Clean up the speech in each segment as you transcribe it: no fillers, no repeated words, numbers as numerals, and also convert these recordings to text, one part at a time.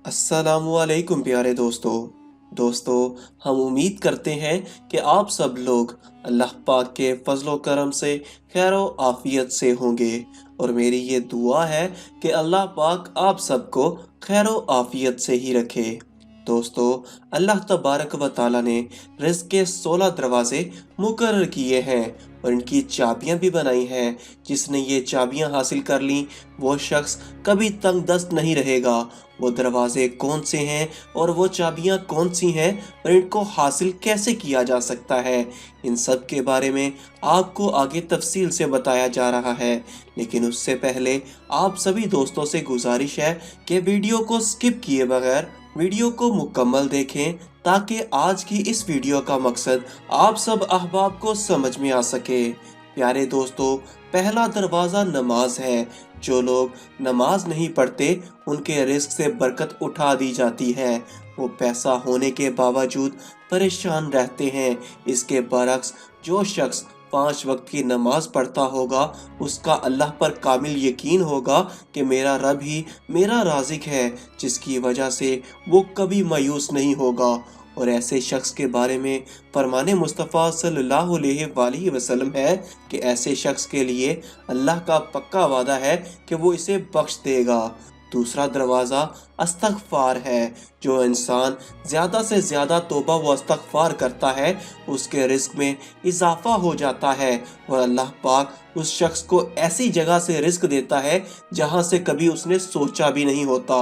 अस्सलामुअलैकुम प्यारे दोस्तों हम उम्मीद करते हैं कि आप सब लोग अल्लाह पाक के फजलो करम से खैर आफियत से होंगे और मेरी ये दुआ है कि अल्लाह पाक आप सबको खैर आफियत से ही रखे। दोस्तों, अल्लाह तबारक व ताला ने रिज़्क़ के 16 दरवाजे मुकर्रर किए हैं और इनकी चाबियां भी बनाई हैं। जिसने ये चाबियां हासिल कर ली वो शख्स कभी तंग दस्त नहीं रहेगा। वो दरवाजे कौन से हैं और वो चाबियां कौन सी हैं और इनको हासिल कैसे किया जा सकता है, इन सब के बारे में आपको आगे तफसील से बताया जा रहा है। लेकिन उससे पहले आप सभी दोस्तों से गुजारिश है कि वीडियो को स्किप किए बगैर वीडियो को मुकम्मल देखें ताकि आज की इस वीडियो का मकसद आप सब अहबाब को समझ में आ सके। प्यारे दोस्तों, पहला दरवाज़ा नमाज है। जो लोग नमाज नहीं पढ़ते उनके रिस्क से बरकत उठा दी जाती है। वो पैसा होने के बावजूद परेशान रहते हैं। इसके बरक्स जो शख्स 5 वक्त की नमाज पढ़ता होगा उसका अल्लाह पर कामिल यकीन होगा कि मेरा रब ही मेरा राज़िक है, जिसकी वजह से वो कभी मायूस नहीं होगा। और ऐसे शख्स के बारे में फरमाने मुस्तफ़ा सल्लल्लाहु अलैहि वसल्लम है कि ऐसे शख्स के लिए अल्लाह का पक्का वादा है कि वो इसे बख्श देगा। दूसरा दरवाज़ा अस्तगफार है। जो इंसान ज़्यादा से ज़्यादा तौबा व अस्तगफार करता है उसके रिस्क में इजाफा हो जाता है और अल्लाह पाक उस शख्स को ऐसी जगह से रिस्क देता है जहां से कभी उसने सोचा भी नहीं होता।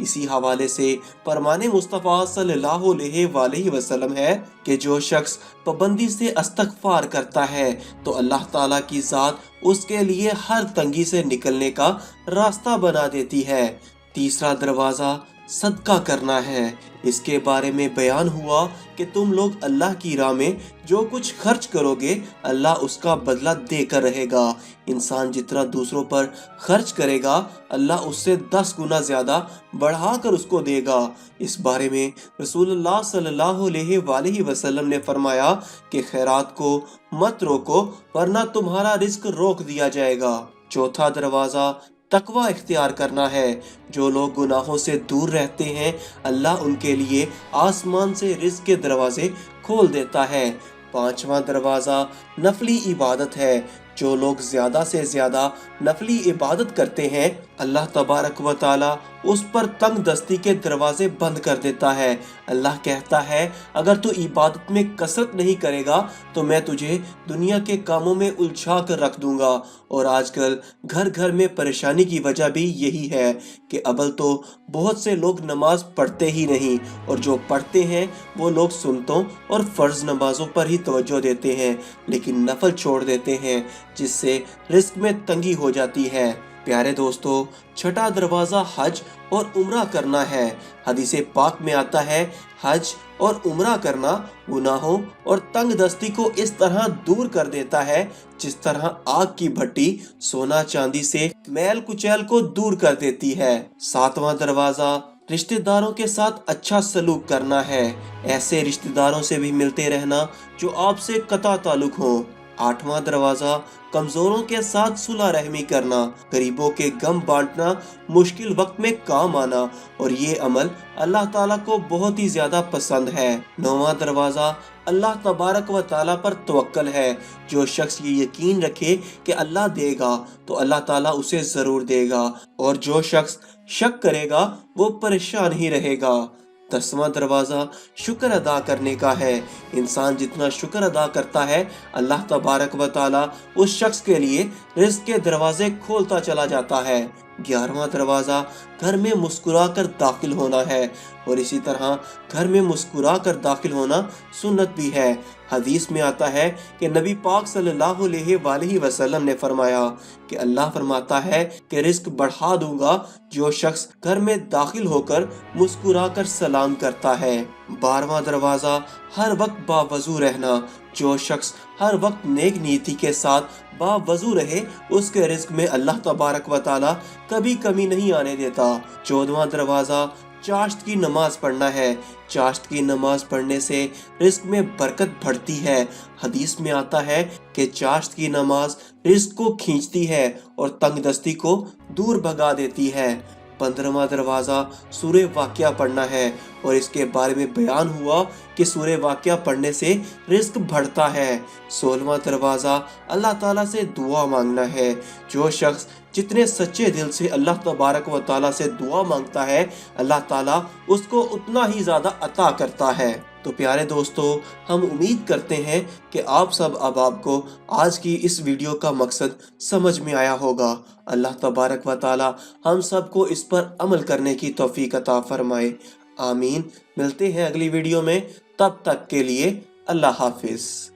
इसी हवाले से फरमाने मुस्तफ़ा सल्लल्लाहु अलैहि वसल्लम है कि जो शख्स पाबंदी से अस्तगफार करता है तो अल्लाह ताला की ज़ात उसके लिए हर तंगी से निकलने का रास्ता बना देती है। तीसरा दरवाज़ा सदका करना है। इसके बारे में बयान हुआ कि तुम लोग अल्लाह की राह में जो कुछ खर्च करोगे अल्लाह उसका बदला देकर रहेगा। इंसान जितना दूसरों पर खर्च करेगा अल्लाह उससे 10 गुना ज़्यादा बढ़ाकर उसको देगा। इस बारे में रसूलुल्लाह सल्लल्लाहु अलैहि वसल्लम ने फरमाया कि खैरात को मत रोको वरना तुम्हारा रिस्क रोक दिया जाएगा। चौथा दरवाज़ा तकवा इख्तियार करना है। जो लोग गुनाहों से दूर रहते हैं अल्लाह उनके लिए आसमान से रिज़्क़ के दरवाजे खोल देता है। पांचवा दरवाज़ा नफली इबादत है। जो लोग ज़्यादा से ज़्यादा नफली इबादत करते हैं अल्लाह तबारक व ताला उस पर तंग दस्ती के दरवाजे बंद कर देता है। अल्लाह कहता है अगर तू इबादत में कसरत नहीं करेगा तो मैं तुझे दुनिया के कामों में उलझा कर रख दूंगा। और आजकल घर घर में परेशानी की वजह भी यही है कि अबल तो बहुत से लोग नमाज पढ़ते ही नहीं और जो पढ़ते हैं वो लोग सुन्नतों और फ़र्ज नमाजों पर ही तवज्जो देते हैं लेकिन नफल छोड़ देते हैं, जिससे रिस्क में तंगी हो जाती है। प्यारे दोस्तों, छठा दरवाज़ा हज और उम्रा करना है। हदीसे पाक में आता है हज और उम्रा करना गुनाहों और तंग दस्ती को इस तरह दूर कर देता है जिस तरह आग की भट्टी सोना चांदी से मैल कुचैल को दूर कर देती है। सातवां दरवाज़ा रिश्तेदारों के साथ अच्छा सलूक करना है। ऐसे रिश्तेदारों से भी मिलते रहना जो आपसे कता ताल्लुक हो। आठवां दरवाज़ा कमज़ोरों के साथ सुलह रहमी करना, गरीबों के गम बांटना, मुश्किल वक्त में काम आना और ये अमल अल्लाह ताला को बहुत ही ज़्यादा पसंद है। नौवां दरवाज़ा अल्लाह तबारक व ताला पर तवक्कल है। जो शख्स ये यकीन रखे कि अल्लाह देगा तो अल्लाह ताला उसे ज़रूर देगा और जो शख्स शक करेगा वो परेशान ही रहेगा। 10वां दरवाज़ा शुक्र अदा करने का है। इंसान जितना शुक्र अदा करता है अल्लाह तबारक व ताला उस शख्स के लिए रिज़्क़ के दरवाजे खोलता चला जाता है। 11वां दरवाज़ा घर में मुस्कुरा कर दाखिल होना है और इसी तरह घर में मुस्कुरा कर दाखिल होना सुन्नत भी है। हदीस में आता है कि नबी पाक सल्लल्लाहु अलैहि वसल्लम ने फरमाया कि अल्लाह फरमाता है कि रिस्क बढ़ा दूंगा जो शख्स घर में दाखिल होकर मुस्कुरा कर सलाम करता है। 12वां दरवाज़ा हर वक्त बावजू रहना। जो शख्स हर वक्त नेक नीति के साथ बावजू रहे उसके रिस्क में अल्लाह तबारक व ताला कभी कमी नहीं आने देता। 14वां दरवाज़ा चाश्त की नमाज पढ़ना है। चाश्त की नमाज पढ़ने से रिस्क में बरकत बढ़ती है। हदीस में आता है कि चाश्त की नमाज रिस्क को खींचती है और तंगदस्ती को दूर भगा देती है। 15واں دروازہ سورہ واقعہ پڑھنا ہے، اور اس کے بارے میں بیان ہوا کہ سورہ واقعہ پڑھنے سے رزق بڑھتا ہے۔ 16واں دروازہ اللہ تعالیٰ سے دعا مانگنا ہے۔ جو شخص جتنے سچے دل سے اللہ تبارک و تعالیٰ سے دعا مانگتا ہے، اللہ تعالیٰ اس کو اتنا ہی زیادہ عطا کرتا ہے۔ تو پیارے دوستو، ہم امید کرتے ہیں کہ آپ سب اب آپ کو آج کی اس ویڈیو کا مقصد سمجھ میں آیا ہوگا۔ اللہ تبارک و تعالیٰ ہم سب کو اس پر عمل کرنے کی توفیق عطا فرمائے، آمین۔ ملتے ہیں اگلی ویڈیو میں، تب تک کے لیے اللہ حافظ۔